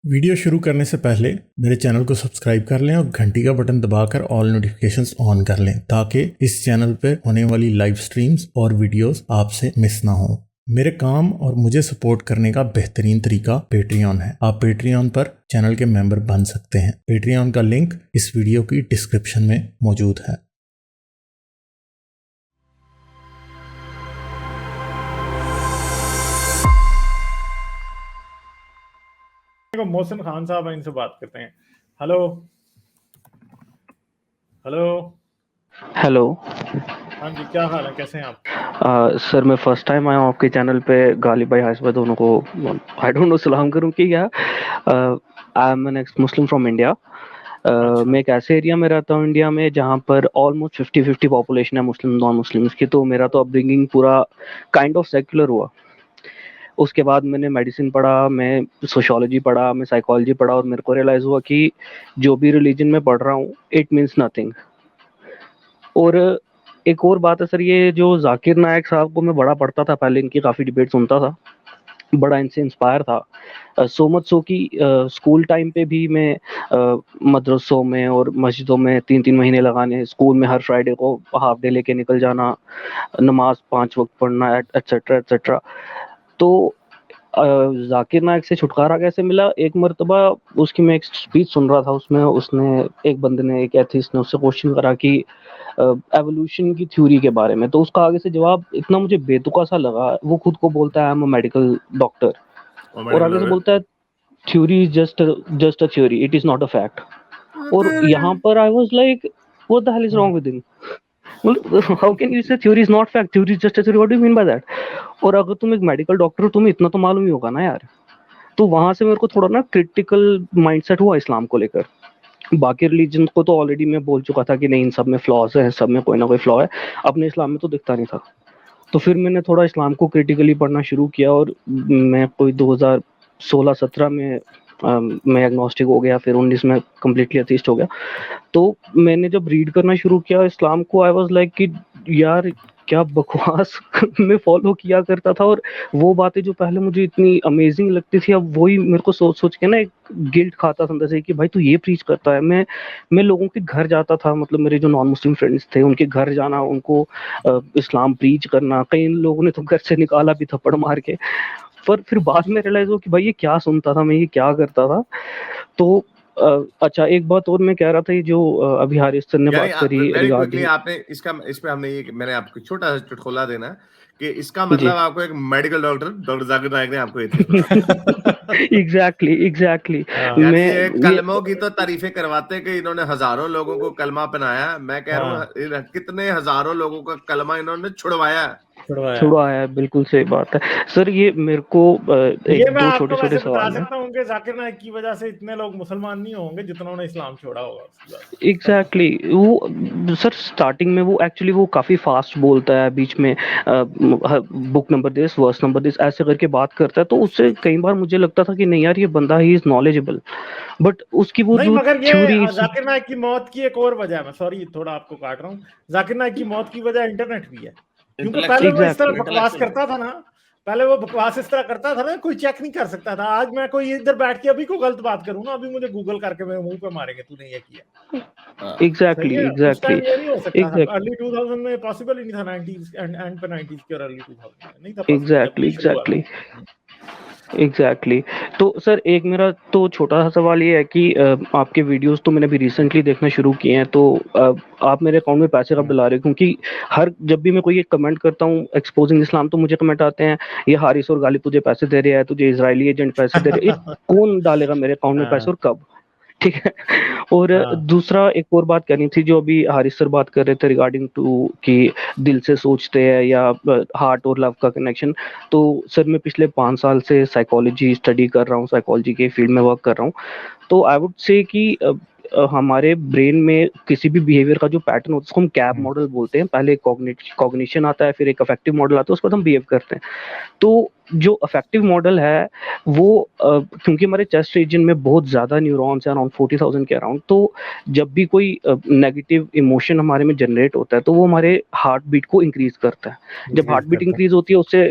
Video शुरू करने से पहले मेरे चैनल को सब्सक्राइब कर लें और घंटी का बटन दबाकर ऑल नोटिफिकेशंस ऑन कर लें ताकि इस चैनल पर होने वाली लाइव स्ट्रीम्स और वीडियोस आपसे मिस ना हो। मेरे काम और मुझे सपोर्ट करने का बेहतरीन तरीका पेट्रियन है। आप पेट्रियन पर चैनल के मेंबर बन सकते हैं। पेट्रियन का लिंक इस वीडियो की डिस्क्रिप्शन में मौजूद है। मोहसिन खान साहब इनसे बात करते हैं। Hello hello hello. हाँ जी, क्या हाल है, कैसे हैं आप? सर मैं फर्स्ट टाइम आया हूँ आपके चैनल पे। गालिब भाई हाशिब दोनों को आई डोंट नो सलाम करूँ कि क्या। I am an ex Muslim from India. मैं एक ऐसे एरिया में रहता हूँ इंडिया में जहाँ पर ऑलमोस्ट 50-50 पॉपुलेशन है मुस्लिम नॉन मुस्लिम्स की। तो मेरा तो अपब्रिंगिंग पूरा काइंड ऑफ सेक्युलर हुआ। उसके बाद मैंने मेडिसिन पढ़ा, मैं सोशियोलॉजी पढ़ा, मैं साइकोलॉजी पढ़ा और मेरे को रियलाइज़ हुआ कि जो भी रिलीजन में पढ़ रहा हूँ इट मीन्स नथिंग। और एक और बात है सर, ये जो जाकिर नायक साहब को मैं बड़ा पढ़ता था पहले, इनकी काफ़ी डिबेट सुनता था, बड़ा इनसे इंस्पायर था। सो मच सो कि स्कूल टाइम पे भी मैं मदरसों में और मस्जिदों में 3-3 महीने लगाने, स्कूल में हर फ्राइडे को हाफ डे लेके निकल जाना, नमाज 5 वक्त पढ़ना एटसेट्रा एटसेट्रा। तो जाकिर नायक से छुटकारा कैसे मिला? एक मर्तबा उसकी मैं एक स्पीच सुन रहा था, उसमें उसने एक बंदे ने, एक एथिस्ट ने उससे क्वेश्चन करा कि एवोल्यूशन की थ्योरी के बारे में। तो उसका आगे से जवाब इतना मुझे बेतुका सा लगा। वो खुद को बोलता है I am a medical doctor और आगे से बोलता है theory is just a theory, it is not a fact. और यहाँ पर I was like what the hell is wrong with him? How can you say theory is not fact, theory is just a theory, what do you mean by that? और अगर तुम एक medical doctor हो, तुम्हें इतना तो मालूम ही होगा ना यार। तो वहां से मेरे को थोड़ा ना क्रिटिकल माइंडसेट हुआ इस्लाम को लेकर। बाकी रिलीजन को तो ऑलरेडी मैं बोल चुका था कि नहीं, इन सब में फ्लॉज है, सब में कोई ना कोई फ्लॉ है, अपने इस्लाम में तो दिखता नहीं था। तो फिर मैंने थोड़ा इस्लाम को क्रिटिकली पढ़ना शुरू किया और मैं कोई 2016-17 में मैं एग्नोस्टिक हो गया, फिर 19 में कम्प्लीटली अथीस्ट हो गया। तो मैंने जब रीड करना शुरू किया इस्लाम को, आई वाज लाइक कि यार क्या बकवास मैं फॉलो किया करता था। और वो बातें जो पहले मुझे इतनी अमेजिंग लगती थी, अब वही मेरे को सोच सोच के ना एक गिल्ट खाता था अंदर से कि भाई तू ये प्रीच करता है। मैं लोगों के घर जाता था, मतलब मेरे जो नॉन मुस्लिम फ्रेंड्स थे उनके घर जाना, उनको इस्लाम प्रीच करना, कई लोगों ने तो घर से निकाला भी थप्पड़ मार के। पर फिर बाद में रियलाइज हो कि भाई ये क्या सुनता था मैं, ये क्या करता था। तो अच्छा, एक बात और मैं कह रहा था, ये जो अभी हारिस सर ने बात करी वेरी क्विकली रिगार्डिंग, आपने इस पे हमने ये मैंने आपको छोटा सा चुटकुला देना है कि इसका जी मतलब आपको एक मेडिकल डॉक्टर जाकिर नायक ने आपको एथिस्ट बना एग्जैक्टली यानी मैं ये ये कलमों की तो तारीफें करवाते कि इन्होंने हजारों लोगों को कलमा पहनाया। मैं कह रहा हूँ कितने हजारों लोगों का कलमा इन्होंने छुड़वाया। छुड़वा है, बिल्कुल सही बात है सर। ये मेरे को ये एक मैं दो आपको छोटे छोटे वैसे बता सवाल है। सकता हूँ कि जाकिर नायक की वजह से इतने लोग मुसलमान नहीं होंगे जितना ने इस्लाम छोड़ा होगा उसकी वजह से। एग्जैक्टली वो सर स्टार्टिंग में वो एक्चुअली वो काफी फास्ट बोलता है, बीच में book number this verse number this ऐसे करके बात करता है। तो उससे कई बार मुझे लगता था कि नहीं यार ये बंदा ही इज नॉलेजेबल, बट उसकी वो नहीं, जो मगर ये थ्योरी। जाकिर नायक की मौत की एक और वजह है, मैं सॉरी थोड़ा आपको काट रहा हूँ, जाकिर नायक की मौत की वजह इंटरनेट भी है। क्योंकि पहले वो इस तरह बकवास करता था ना, पहले वो बकवास इस तरह करता था ना, कोई चेक नहीं कर सकता था। आज मैं कोई इधर बैठ के अभी को गलत बात करूँ ना, अभी मुझे गूगल करके मेरे मुंह पे मारेंगे तूने ये किया। सही है, उस टाइम ये नहीं हो सकता था, अर्ली 2000 में पॉसिबल ही नहीं था, 90s एंड पे 90s के और अर्ली 2000 में नहीं था पॉसिबल जब ये शुरू हुआ था। एग्जैक्टली। तो सर एक मेरा तो छोटा सा सवाल ये है कि आपके वीडियोस तो मैंने अभी रिसेंटली देखना शुरू किए हैं, तो आप मेरे अकाउंट में पैसे कब डला रहे हो? क्योंकि हर जब भी मैं कोई एक कमेंट करता हूँ एक्सपोजिंग इस्लाम, तो मुझे कमेंट आते हैं ये हारिस और गालिब तुझे पैसे दे रहे हैं, तुझे इजरायली एजेंट पैसे दे रहे हैं। कौन डालेगा मेरे अकाउंट में पैसे और कब? ठीक है। और दूसरा एक और बात करनी थी, जो अभी हारिस सर बात कर रहे थे रिगार्डिंग टू कि दिल से सोचते हैं या हार्ट और लव का कनेक्शन। तो सर मैं पिछले 5 साल से साइकोलॉजी स्टडी कर रहा हूँ, साइकोलॉजी के फील्ड में वर्क कर रहा हूँ। तो आई वुड से कि हमारे ब्रेन में किसी भी बिहेवियर का जो पैटर्न होता है उसको हम कैब मॉडल बोलते हैं। पहले कॉग्निशन आता है, फिर एक अफेक्टिव मॉडल आता है, उसके बाद हम बिहेव करते हैं। तो जो इफेक्टिव मॉडल है वो क्योंकि हमारे चेस्ट रीजन में बहुत ज़्यादा न्यूरॉन्स हैं, अराउंड 40,000 के अराउंड, तो जब भी कोई नेगेटिव इमोशन हमारे में जनरेट होता है तो वो हमारे हार्ट बीट को इंक्रीज करता है। जब हार्ट बीट इंक्रीज होती है उससे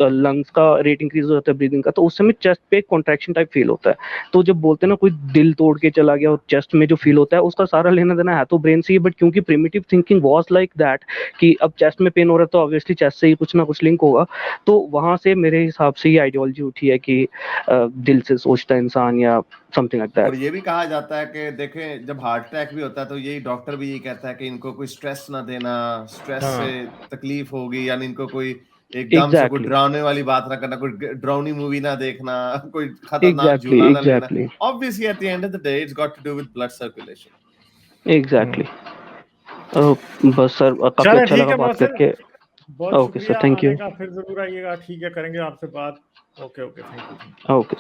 लंग्स का रेट इंक्रीज हो जाता है, ब्रीदिंग का, तो उस समय चेस्ट पे कॉन्ट्रैक्शन टाइप फील होता है। तो जब बोलते हैं ना कोई दिल तोड़ के चला गया और चेस्ट में जो फील होता है उसका सारा लेना देना है तो ब्रेन से ही, बट क्योंकि primitive thinking was like that कि अब चेस्ट में पेन हो रहा है तो ऑब्वियसली चेस्ट से ही कुछ ना कुछ लिंक होगा, तो वहां से मेरे हिसाब से ये आइडियोलॉजी उठी है कि दिल से सोचता है इंसान या समथिंग लाइक दैट। और ये भी कहा जाता है कि देखें जब हार्ट अटैक भी होता है तो यही डॉक्टर भी यही कहता है कि इनको कोई स्ट्रेस ना देना, स्ट्रेस से तकलीफ होगी, यानी इनको कोई एकदम से कोई डरावने वाली बात ना करना, कोई डरावनी मूवी ना देखना, कोई खतरनाक झूला ना लेना। Obviously at the end of the day it's got to do with blood circulation. Exactly. बस सर काफी अच्छा लगा बात करके। Okay sir, thank you. फिर जरूर आइएगा, ठीक है, करेंगे आपसे बात। Okay okay, thank you. Okay.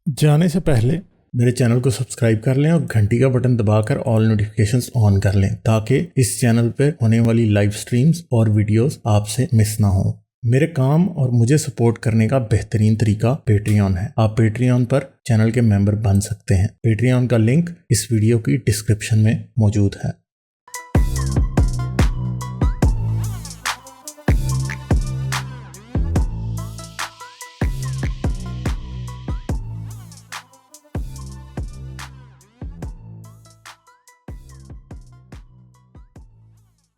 जाने से पहले मेरे चैनल को सब्सक्राइब कर लें और घंटी का बटन दबाकर ऑल नोटिफिकेशंस ऑन कर लें ताकि इस चैनल पर होने वाली लाइव स्ट्रीम्स और वीडियोस आपसे मिस ना हो। मेरे काम और मुझे सपोर्ट करने का बेहतरीन तरीका पेट्रियन है। आप पेट्रियन पर चैनल के मेंबर बन सकते हैं। पेट्रियन का लिंक इस वीडियो की डिस्क्रिप्शन में मौजूद है।